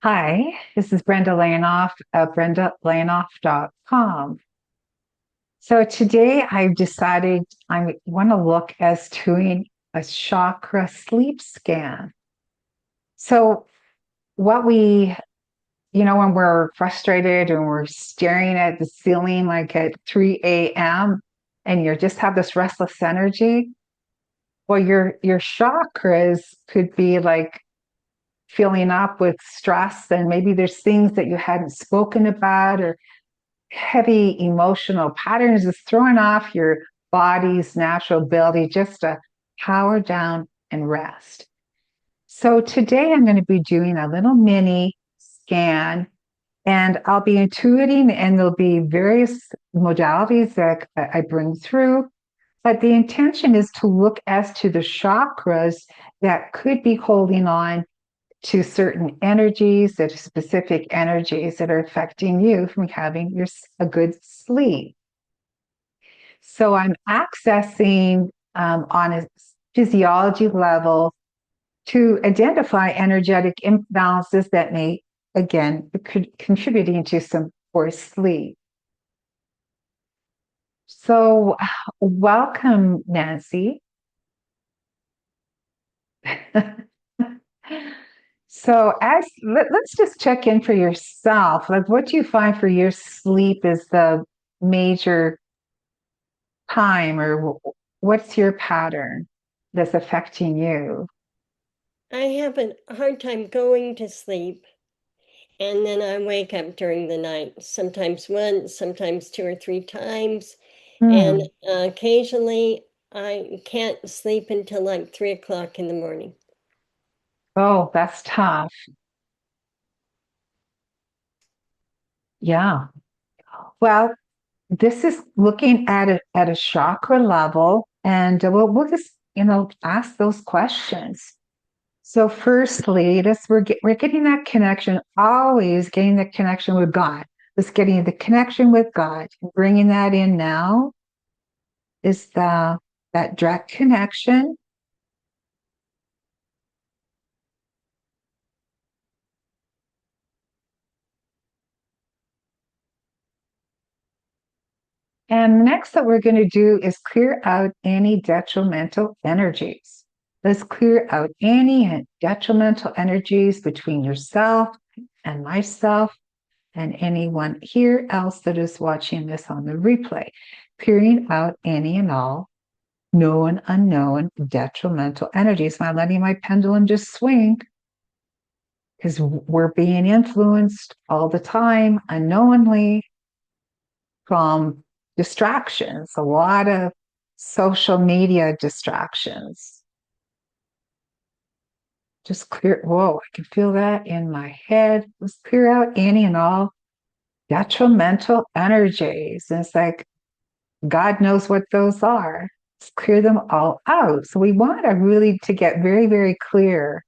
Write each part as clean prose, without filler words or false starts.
Hi, this is Brenda Layenoff of BrendaLayenoff.com. So today I've decided I want to look as doing a chakra sleep scan. So what when we're frustrated and we're staring at the ceiling like at 3 a.m. and you just have this restless energy, well, your chakras could be like filling up with stress, and maybe there's things that you hadn't spoken about, or heavy emotional patterns is throwing off your body's natural ability just to power down and rest. So today I'm going to be doing a little mini scan, and I'll be intuiting, and there'll be various modalities that I bring through. But the intention is to look as to the chakras that could be holding on to certain energies, that are specific energies that are affecting you from having a good sleep. So I'm accessing on a physiology level to identify energetic imbalances that may, again, contributing to some poor sleep. So welcome, Nancy. So let's just check in for yourself. Like, what do you find for your sleep is the major time, or what's your pattern that's affecting you? I have a hard time going to sleep, and then I wake up during the night, sometimes once, sometimes two or three times, and Hmm. occasionally I can't sleep until like 3 o'clock in the morning. Oh, that's tough. Yeah. Well, this is looking at a chakra level, and we'll just ask those questions. So firstly, we're getting that connection, always getting the connection with God. Just getting the connection with God, bringing that in now is that direct connection. And next that we're going to do is clear out any detrimental energies. Let's clear out any detrimental energies between yourself and myself and anyone here else that is watching this on the replay, clearing out any and all known, unknown, detrimental energies. Am I letting my pendulum just swing? Because we're being influenced all the time, unknowingly, from distractions, a lot of social media distractions. Just clear, whoa, I can feel that in my head. Let's clear out any and all detrimental energies. And it's like, God knows what those are. Let's clear them all out. So we want to really to get very, very clear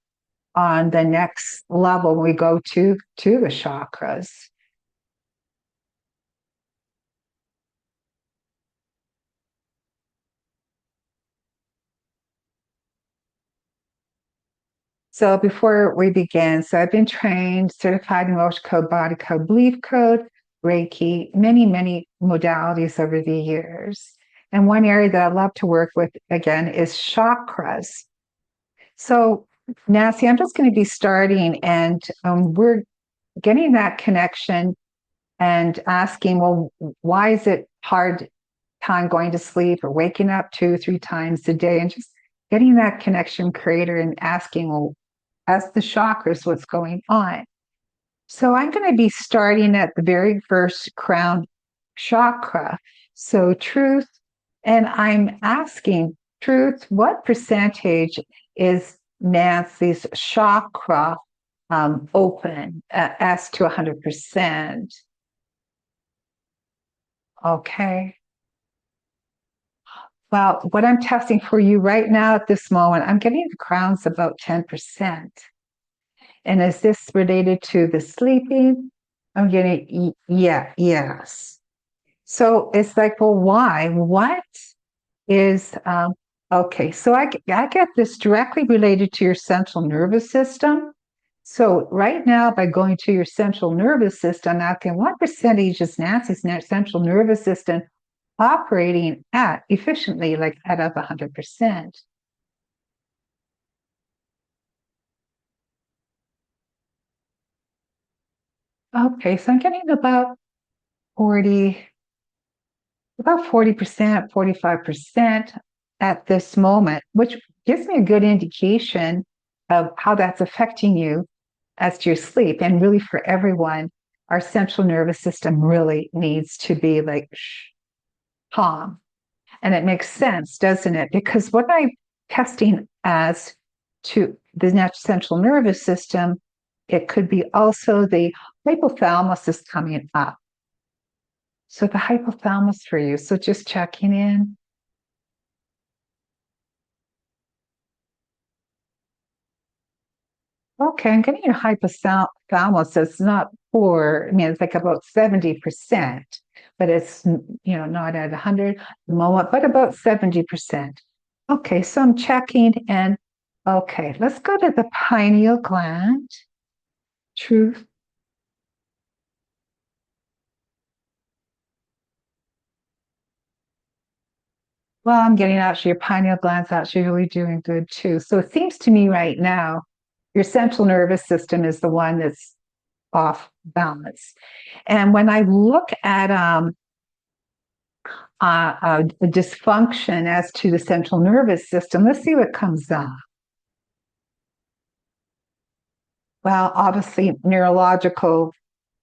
on the next level when we go to the chakras. So before we begin, so I've been trained, certified in emotion code, body code, belief code, Reiki, many, many modalities over the years. And one area that I love to work with again is chakras. So Nancy, I'm just going to be starting, and we're getting that connection and asking, well, why is it hard time going to sleep or waking up 2 or 3 times a day, and just getting that connection creator and asking, well, as the chakras, what's going on? So I'm going to be starting at the very first crown chakra. So truth, and I'm asking truth, what percentage is Nancy's chakra open as to 100%? Okay. Well, what I'm testing for you right now at this moment, I'm getting the crowns about 10%. And is this related to the sleeping? I'm getting, yeah, yes. So it's like, well, why? What is, okay, so I get this directly related to your central nervous system. So right now, by going to your central nervous system, asking what percentage is Nancy's central nervous system operating at efficiently, like out of 100%? Okay, so I'm getting about 40, about 40%, 45% at this moment, which gives me a good indication of how that's affecting you as to your sleep. And really, for everyone, our central nervous system really needs to be like calm. And it makes sense, doesn't it? Because what I'm testing as to the central nervous system, it could be also the hypothalamus is coming up. So the hypothalamus for you. So just checking in. Okay, I'm getting your hypothalamus. It's not poor. I mean, it's like about 70%, but it's, not at 100 at the moment, but about 70%. Okay, so I'm checking and okay, let's go to the pineal gland. Truth. Well, I'm getting actually your pineal gland's actually really doing good too. So it seems to me right now, your central nervous system is the one that's off balance. And when I look at a dysfunction as to the central nervous system, let's see what comes up. Well, obviously, neurological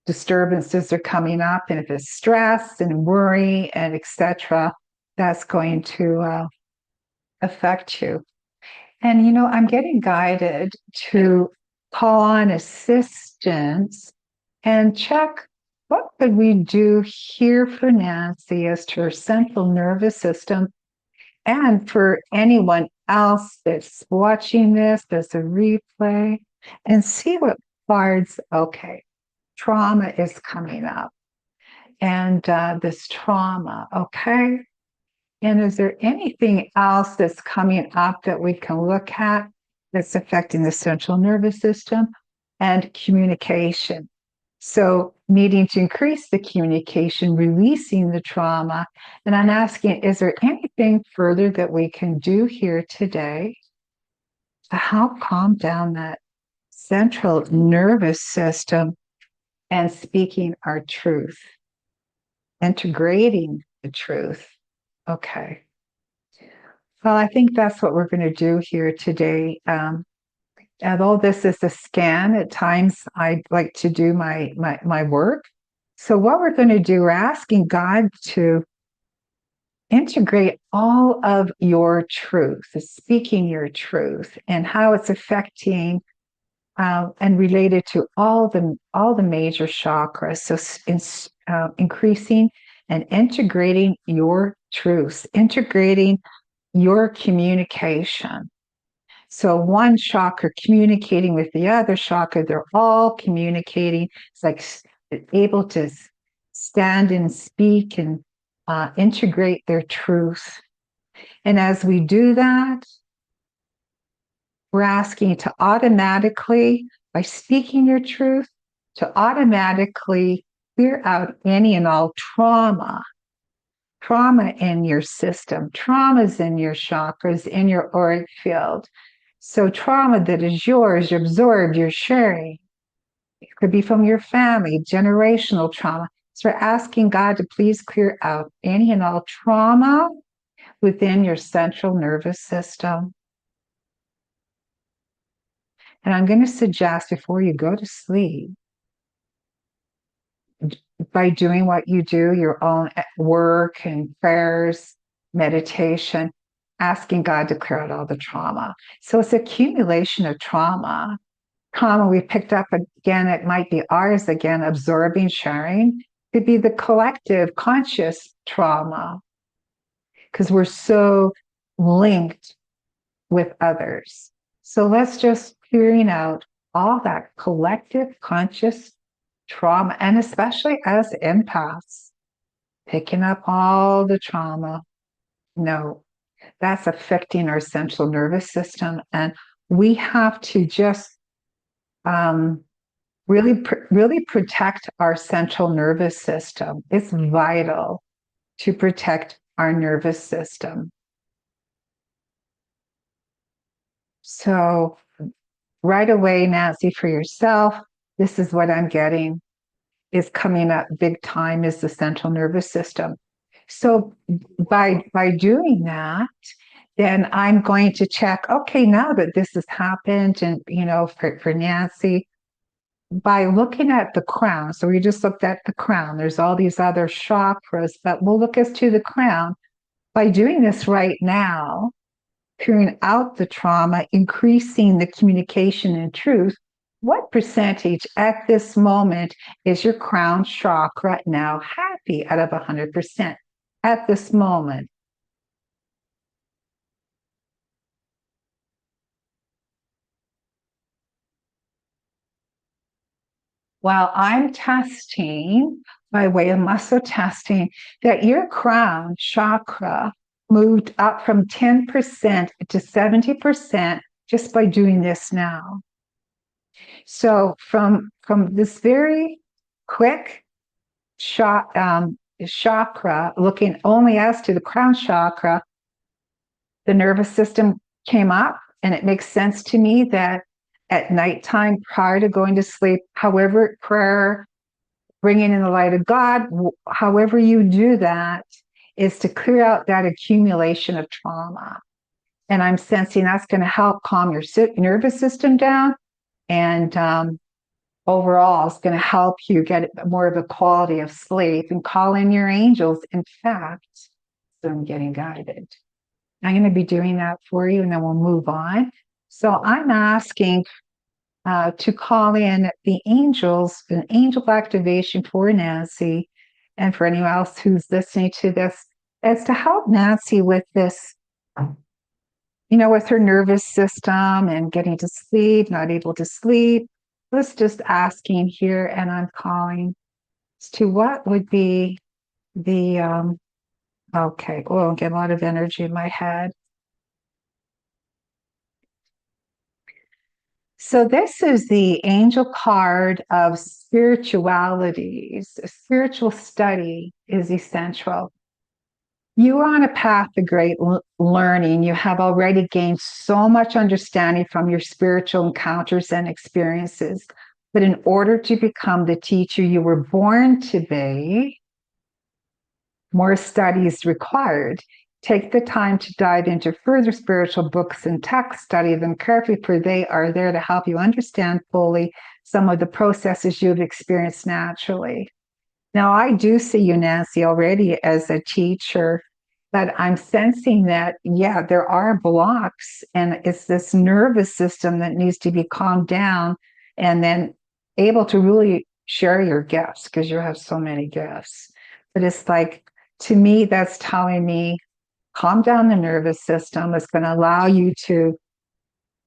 disturbances are coming up, and if it's stress and worry and etc., that's going to affect you. And I'm getting guided to call on assistance and check what could we do here for Nancy as to her central nervous system and for anyone else that's watching this, there's a replay, and see what cards, okay, trauma is coming up. And this trauma, okay? And is there anything else that's coming up that we can look at that's affecting the central nervous system and communication? So, needing to increase the communication, releasing the trauma. And I'm asking, is there anything further that we can do here today to help calm down that central nervous system and speaking our truth, integrating the truth? Okay. Well, I think that's what we're going to do here today. Although this is a scan, at times I like to do my work. So what we're going to do, we're asking God to integrate all of your truth, speaking your truth, and how it's affecting and related to all the major chakras. So increasing and integrating your truths, integrating your communication. So one chakra communicating with the other chakra, they're all communicating. It's like able to stand and speak and integrate their truth. And as we do that, we're asking to automatically, by speaking your truth, to automatically clear out any and all trauma in your system, traumas in your chakras, in your auric field. So trauma that is yours, you're absorbed, you're sharing. It could be from your family, generational trauma. So we're asking God to please clear out any and all trauma within your central nervous system. And I'm going to suggest before you go to sleep, by doing what you do, your own work and prayers, meditation, asking God to clear out all the trauma. So it's accumulation of trauma. Trauma we picked up again, it might be ours again, absorbing, sharing. It could be the collective conscious trauma because we're so linked with others. So let's just clearing out all that collective conscious trauma, and especially as empaths, picking up all the trauma. No, that's affecting our central nervous system. And we have to just really protect our central nervous system. It's vital to protect our nervous system. So right away, Nancy, for yourself, this is what I'm getting is coming up big time is the central nervous system. So by doing that, then I'm going to check, okay, now that this has happened, and for Nancy, by looking at the crown, so we just looked at the crown, there's all these other chakras, but we'll look as to the crown. By doing this right now, clearing out the trauma, increasing the communication and truth, what percentage at this moment is your crown chakra now happy out of 100% at this moment? While I'm testing by way of muscle testing that your crown chakra moved up from 10% to 70% just by doing this now. So from this very quick chakra, looking only as to the crown chakra, the nervous system came up, and it makes sense to me that at nighttime prior to going to sleep, however, prayer, bringing in the light of God, however you do that, is to clear out that accumulation of trauma. And I'm sensing that's going to help calm your nervous system down, and overall, it's going to help you get more of a quality of sleep and call in your angels. In fact, so I'm getting guided. I'm going to be doing that for you, and then we'll move on. So I'm asking to call in the angels, an angel activation for Nancy, and for anyone else who's listening to this, as to help Nancy with this, with her nervous system and getting to sleep, not able to sleep. Let's just asking here, and I'm calling as to what would be the, okay, I'll get a lot of energy in my head. So this is the angel card of spiritualities. Spiritual study is essential. You are on a path of great learning. You have already gained so much understanding from your spiritual encounters and experiences. But in order to become the teacher you were born to be, more study is required. Take the time to dive into further spiritual books and texts, study them carefully, for they are there to help you understand fully some of the processes you've experienced naturally. Now, I do see you, Nancy, already as a teacher, but I'm sensing that, yeah, there are blocks, and it's this nervous system that needs to be calmed down and then able to really share your gifts, because you have so many gifts. But it's like, to me, that's telling me, calm down the nervous system. It's going to allow you to,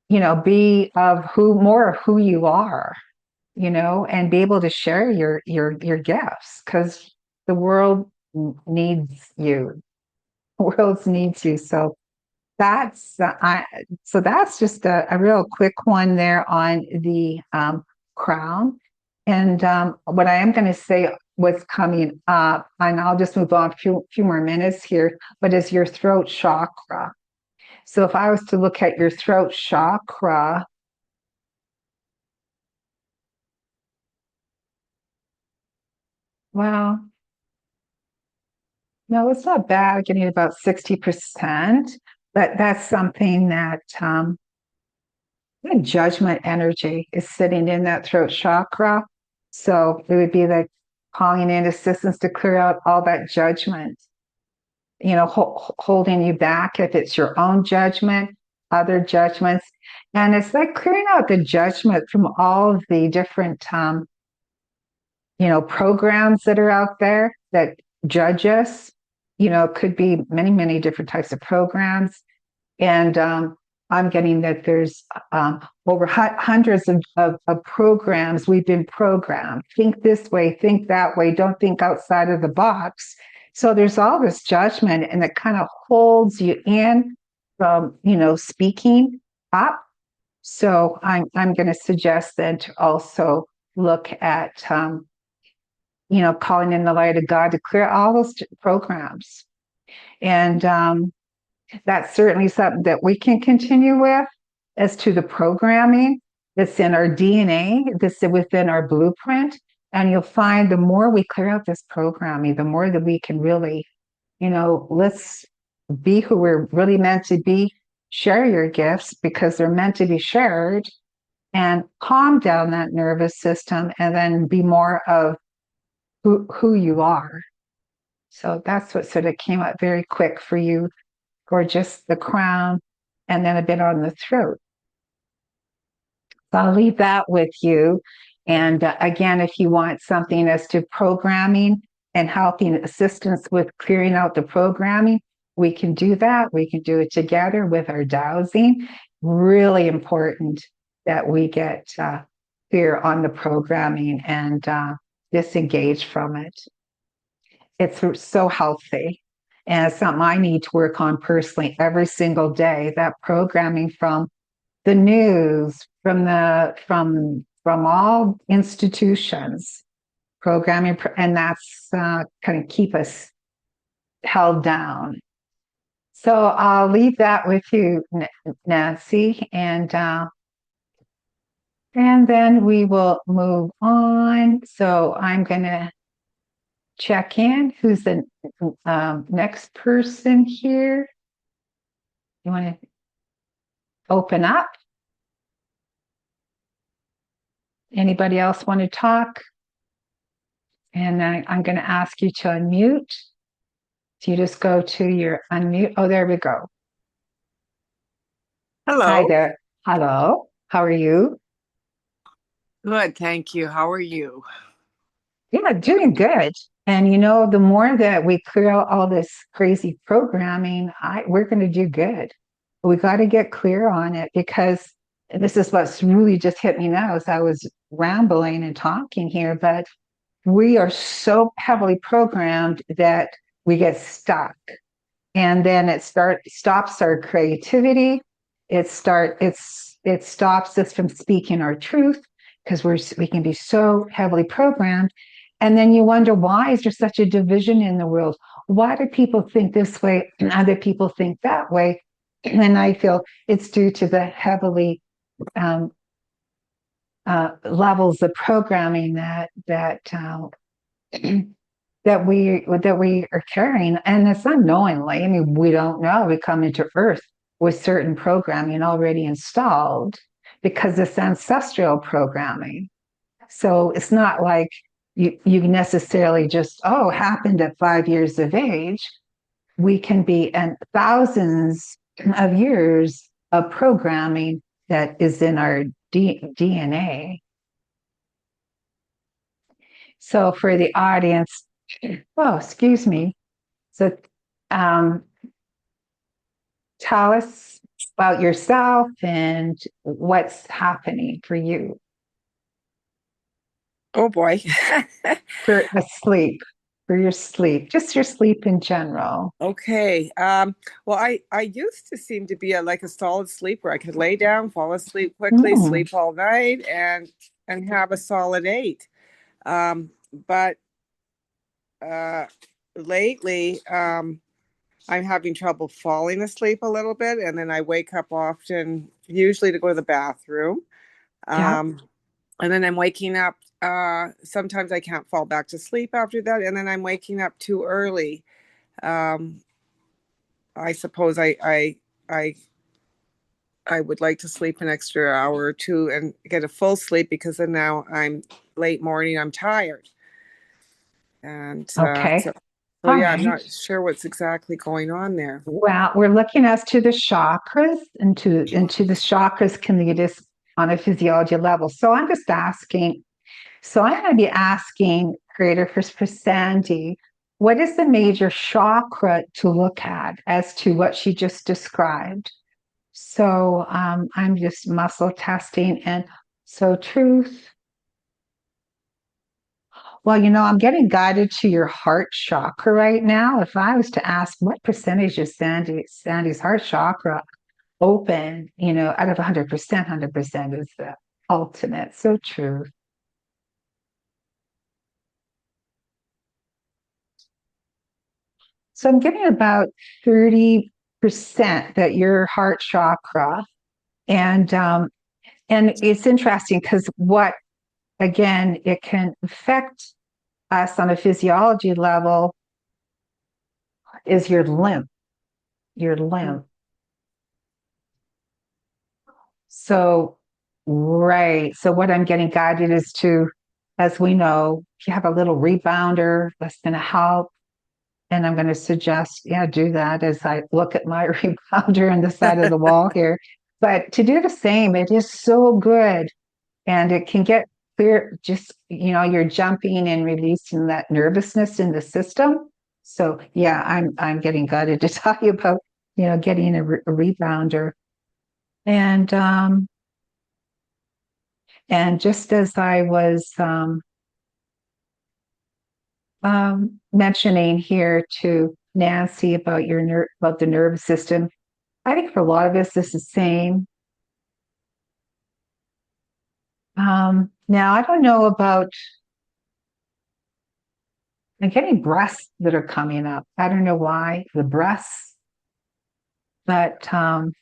be of more of who you are, and be able to share your gifts, because the world needs you. The world needs you. So that's just a real quick one there on the crown. And what I am going to say, what's coming up, and I'll just move on a few more minutes here, but is your throat chakra. So if I was to look at your throat chakra, well, no, it's not bad, getting about 60%, but that's something that judgment energy is sitting in that throat chakra. So it would be like calling in assistance to clear out all that judgment, holding you back, if it's your own judgment, other judgments. And it's like clearing out the judgment from all of the different, programs that are out there that judge us. It could be many, many different types of programs. And I'm getting that there's over hundreds of programs. We've been programmed. Think this way, think that way, don't think outside of the box. So there's all this judgment, and it kind of holds you in from, speaking up. So I'm going to suggest then to also look at calling in the light of God to clear all those programs. And that's certainly something that we can continue with as to the programming that's in our DNA, that's within our blueprint. And you'll find the more we clear out this programming, the more that we can really, let's be who we're really meant to be, share your gifts because they're meant to be shared, and calm down that nervous system and then be more of who you are. So that's what sort of came up very quick for you, or just the crown and then a bit on the throat. So I'll leave that with you. And again, if you want something as to programming and helping assistance with clearing out the programming, we can do that. We can do it together with our dowsing. Really important that we get clear on the programming and disengage from it. It's so healthy. And it's something I need to work on personally every single day. That programming from the news, from all institutions, programming, and that's kind of keep us held down. So I'll leave that with you, Nancy, and then we will move on. So I'm going to check in. Who's the next person here? You want to open up? Anybody else want to talk? And I'm going to ask you to unmute. So you just go to your unmute. Oh, there we go. Hello. Hi there. Hello. How are you? Good, thank you. How are you? Yeah, doing good. And the more that we clear out all this crazy programming, we're going to do good. We got to get clear on it because this is what's really just hit me now as I was rambling and talking here, but we are so heavily programmed that we get stuck. And then it stops our creativity. It stops us from speaking our truth because we can be so heavily programmed. And then you wonder, why is there such a division in the world? Why do people think this way and other people think that way? And I feel it's due to the heavily levels of programming that we are carrying, and it's unknowingly. I mean, we don't know. We come into Earth with certain programming already installed because it's ancestral programming. So it's not like you necessarily just happened at 5 years of age. We can be in thousands of years of programming that is in our DNA. So for the audience, excuse me. So tell us about yourself and what's happening for you. Oh boy. For your sleep, just your sleep in general. Okay. Well, I used to seem to be like a solid sleeper. I could lay down, fall asleep quickly, sleep all night, and have a solid 8. But lately, I'm having trouble falling asleep a little bit, and then I wake up often, usually to go to the bathroom. And then I'm waking up. Sometimes I can't fall back to sleep after that, and then I'm waking up too early. I suppose I would like to sleep an extra hour or two and get a full sleep because then now I'm late morning. I'm tired, and okay. So yeah, I'm not sure what's exactly going on there. Well, we're looking as to the chakras, into the chakras can lead us on a physiology level. So I'm just asking. So I'm going to be asking Creator for Sandy, what is the major chakra to look at as to what she just described? So I'm just muscle testing. And so truth. Well, I'm getting guided to your heart chakra right now. If I was to ask what percentage is Sandy's heart chakra, open, out of 100%, 100% is the ultimate. So true. So I'm getting about 30% that your heart chakra. And it's interesting because again, it can affect us on a physiology level is your lymph, your lymph. So, right. So what I'm getting guided is to, as we know, if you have a little rebounder, that's going to help. And I'm going to suggest, yeah, do that as I look at my rebounder on the side of the wall here. But to do the same, it is so good. And it can get clear, just, you're jumping and releasing that nervousness in the system. So yeah, I'm getting guided to tell you about, getting a rebounder. And just as I was mentioning here to Nancy about about the nervous system, I think for a lot of us, this is the same. Now, I don't know about, I'm getting breasts that are coming up. I don't know why, the breasts, but I'm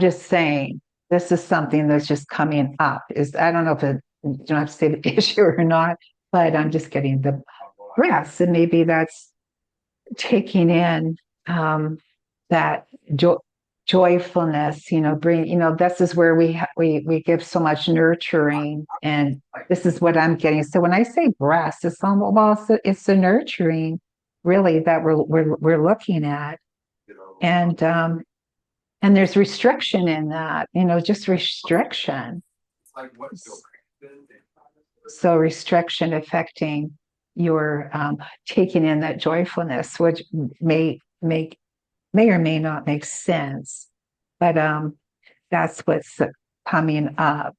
just saying, this is something that's just coming up. I don't know if you don't have to say the issue or not, but I'm just getting the breasts, and maybe that's taking in that joyfulness, this is where we give so much nurturing, and this is what I'm getting. So when I say breast, it's the nurturing really that we're looking at, and there's restriction in that, just restriction. So restriction affecting your taking in that joyfulness, which may or may not make sense, but that's what's coming up.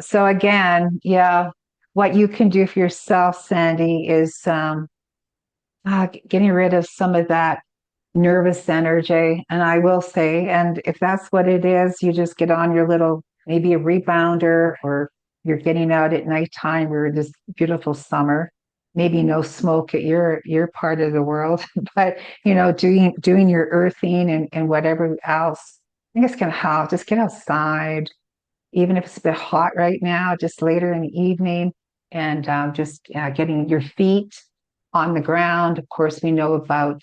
So again, yeah, what you can do for yourself, Sandy, is getting rid of some of that nervous energy. And I will say, and if that's what it is, you just get on your little, maybe a rebounder, or you're getting out at nighttime or this beautiful summer. Maybe no smoke at your part of the world, but doing your earthing and whatever else. I think it's gonna help. Just get outside, even if it's a bit hot right now, just later in the evening, and just getting your feet on the ground. Of course, we know about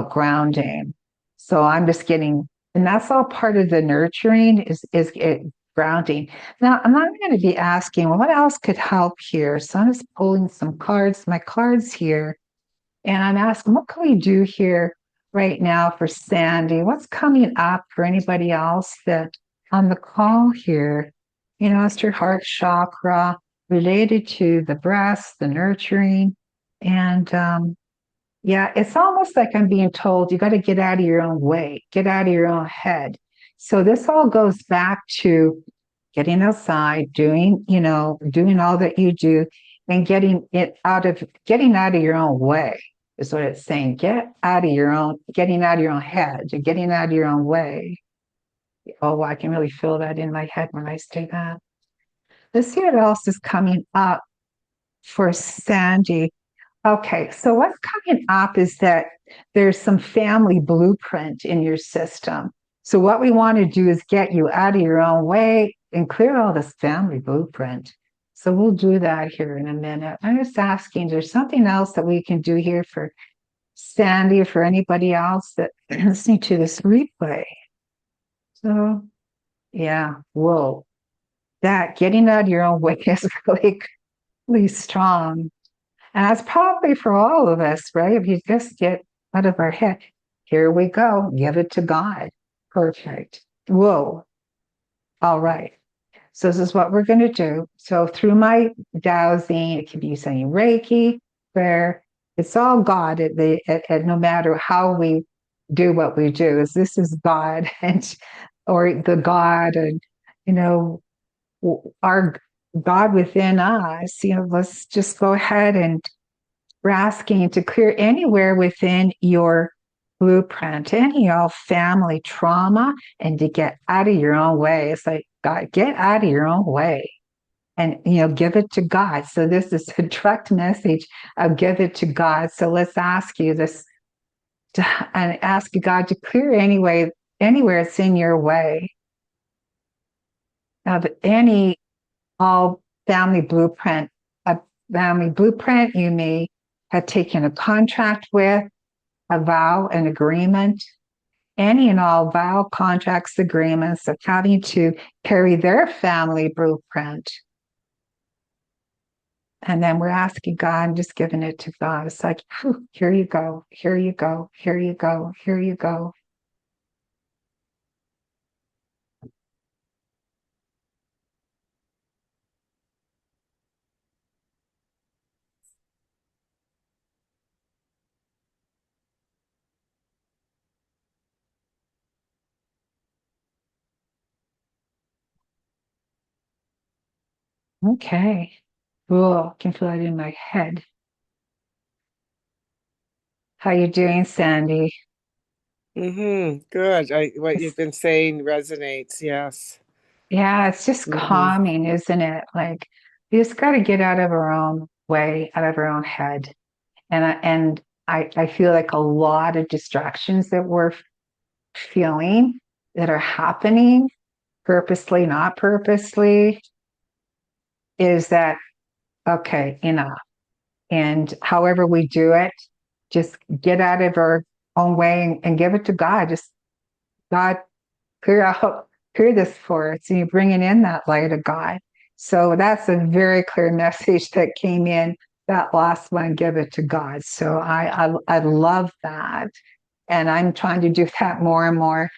grounding. So I'm just getting, and that's all part of the nurturing is grounding. Now, I'm not going to be asking, well, what else could help here? So I'm just pulling my cards here, and I'm asking, what can we do here right now for Sandy? What's coming up for anybody else that on the call here? It's your heart chakra related to the breast, the nurturing, and yeah, it's almost like I'm being told you got to get out of your own way, get out of your own head. So this all goes back to getting outside, doing all that you do, and getting out of your own way is what it's saying. Getting out of your own head, getting out of your own way. Oh, I can really feel that in my head when I say that. Let's see what else is coming up for Sandy. Okay, so what's coming up is that there's some family blueprint in your system. So what we want to do is get you out of your own way and clear all this family blueprint. So we'll do that here in a minute. I'm just asking, there's something else that we can do here for Sandy or for anybody else that listening to this replay? So yeah, whoa. That getting out of your own way is really, really strong. And that's probably for all of us, right? If you just get out of our head, here we go, give it to God. Perfect. Whoa. All right. So this is what we're going to do. So through my dowsing, it can be saying Reiki, prayer. It's all God. No matter how we do what we do, this is God or the God, and our God within us, let's just go ahead and we're asking to clear anywhere within your blueprint, any family trauma, and to get out of your own way. It's like, God, get out of your own way and, give it to God. So this is a direct message of give it to God. So let's ask you this and ask God to clear anywhere it's in your way of any all family blueprint, a family blueprint you may have taken a contract with, a vow, an agreement, any and all vow contracts, agreements of having to carry their family blueprint. And then we're asking God and just giving it to God. It's like, here you go, here you go, here you go, here you go. Okay. Cool. I can feel it in my head. How you doing, Sandy? Good. What you've been saying resonates. Yes. Yeah, it's just calming, isn't it? Like you just got to get out of our own way, out of our own head. And I feel like a lot of distractions that we're feeling that are happening purposely, not purposely, is that okay, enough. And however we do it, just get out of our own way and give it to God. Just God, clear this for us. And you're bringing in that light of God. So that's a very clear message that came in. That last one, give it to God. So I love that, and I'm trying to do that more and more.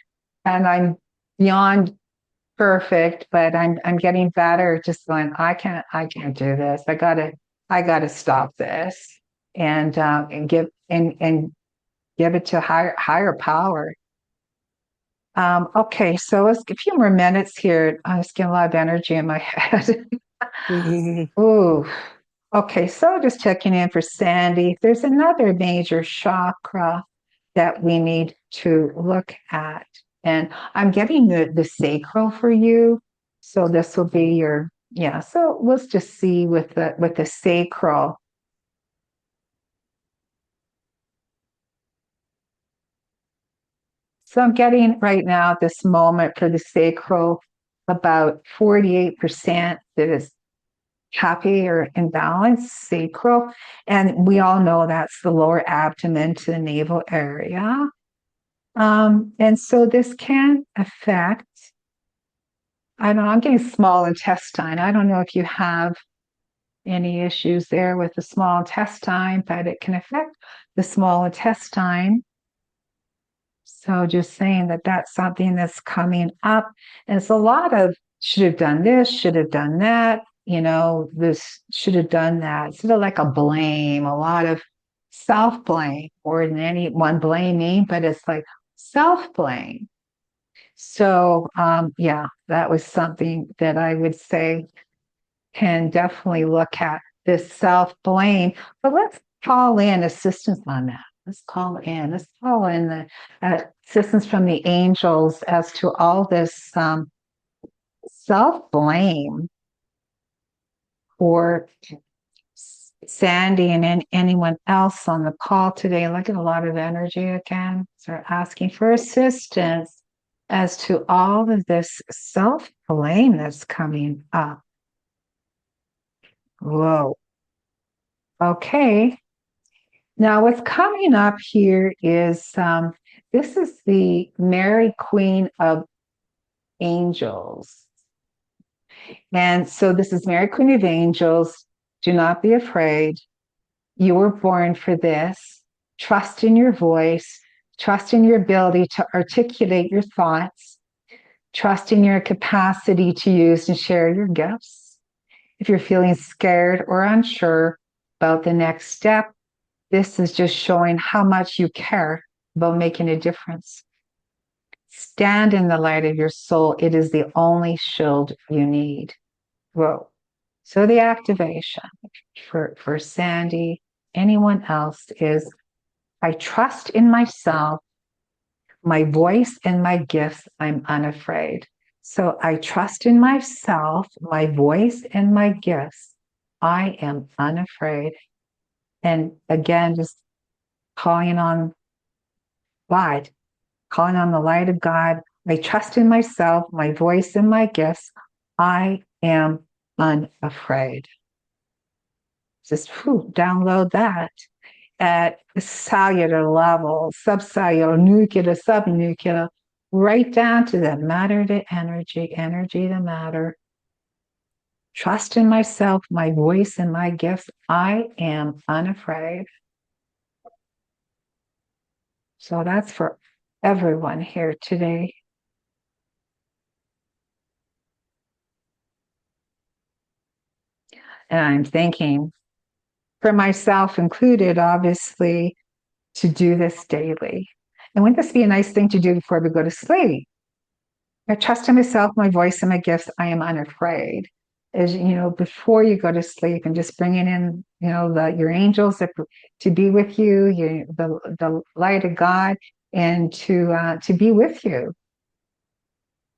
And I'm beyond perfect, but I'm getting better. Just going, I can't do this. I gotta stop this and give it to higher power. Okay, so let's give a few more minutes here. I was getting a lot of energy in my head. Ooh, okay, so just checking in for Sandy. There's another major chakra that we need to look at. And I'm getting the sacral for you. So this will be your, yeah. So let's just see with the sacral. So I'm getting right now at this moment for the sacral about 48% that is happy or in balance, sacral. And we all know that's the lower abdomen to the navel area. And so this can affect, I don't know, I'm getting small intestine. I don't know if you have any issues there with the small intestine, but it can affect the small intestine. So just saying that that's something that's coming up. And it's a lot of should have done this, should have done that, this should have done that. Sort of like a blame, a lot of self-blame more than anyone blaming, but it's like self-blame. So yeah, that was something that I would say can definitely look at this self-blame. But let's call in assistance on that. Let's call in the assistance from the angels as to all this self-blame for Sandy and anyone else on the call today. Look at a lot of energy again. So we're asking for assistance as to all of this self-blame that's coming up. Whoa. Okay. Now, what's coming up here is this is the Mary Queen of Angels. And so this is Mary Queen of Angels. Do not be afraid. You were born for this. Trust in your voice. Trust in your ability to articulate your thoughts. Trust in your capacity to use and share your gifts. If you're feeling scared or unsure about the next step, this is just showing how much you care about making a difference. Stand in the light of your soul. It is the only shield you need. Whoa. So the activation for Sandy, anyone else, is I trust in myself, my voice, and my gifts. I'm unafraid. So I trust in myself, my voice, and my gifts. I am unafraid. And again, just calling on God, calling on the light of God. I trust in myself, my voice, and my gifts. I am unafraid. Just download that at the cellular level, subcellular, nuclear, subnuclear, right down to the matter to energy, energy to matter. Trust in myself, my voice, and my gifts. I am unafraid. So that's for everyone here today. And I'm thinking, for myself included, obviously, to do this daily. And wouldn't this be a nice thing to do before we go to sleep? I trust in myself, my voice, and my gifts. I am unafraid. As you know, before you go to sleep, and just bringing in, your angels to be with you, the light of God, and to be with you,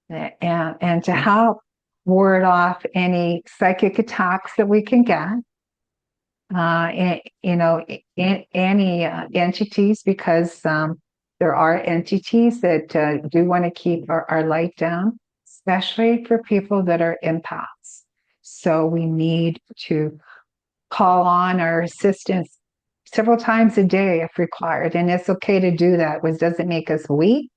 and to help ward off any psychic attacks that we can get. Any entities, because there are entities that do want to keep our light down, especially for people that are empaths. So we need to call on our assistants several times a day if required. And it's okay to do that, which doesn't make us weak.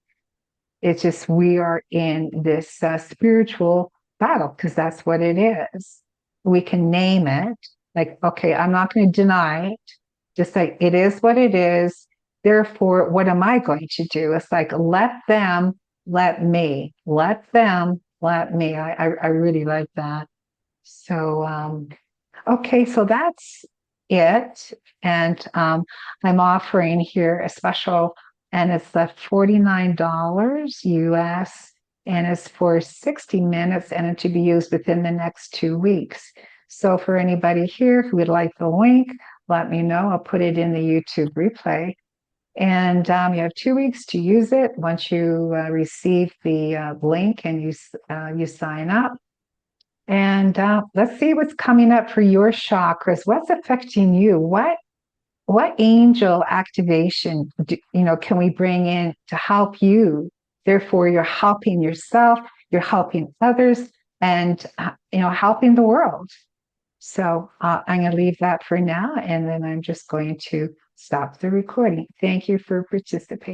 It's just we are in this spiritual battle, because that's what it is. We can name it. Like, okay, I'm not going to deny it. Just like it is what it is. Therefore, what am I going to do? It's like, let them, let me. Let them, let me. I really like that. So, okay, so that's it. And I'm offering here a special, and it's the $49 US, and it's for 60 minutes, and it to be used within the next 2 weeks. So for anybody here who would like the link, let me know. I'll put it in the YouTube replay. And you have 2 weeks to use it. Once you receive the link and you sign up. And let's see what's coming up for your chakras. What's affecting you? What angel activation can we bring in to help you? Therefore, you're helping yourself, you're helping others, and helping the world. So I'm going to leave that for now, and then I'm just going to stop the recording. Thank you for participating.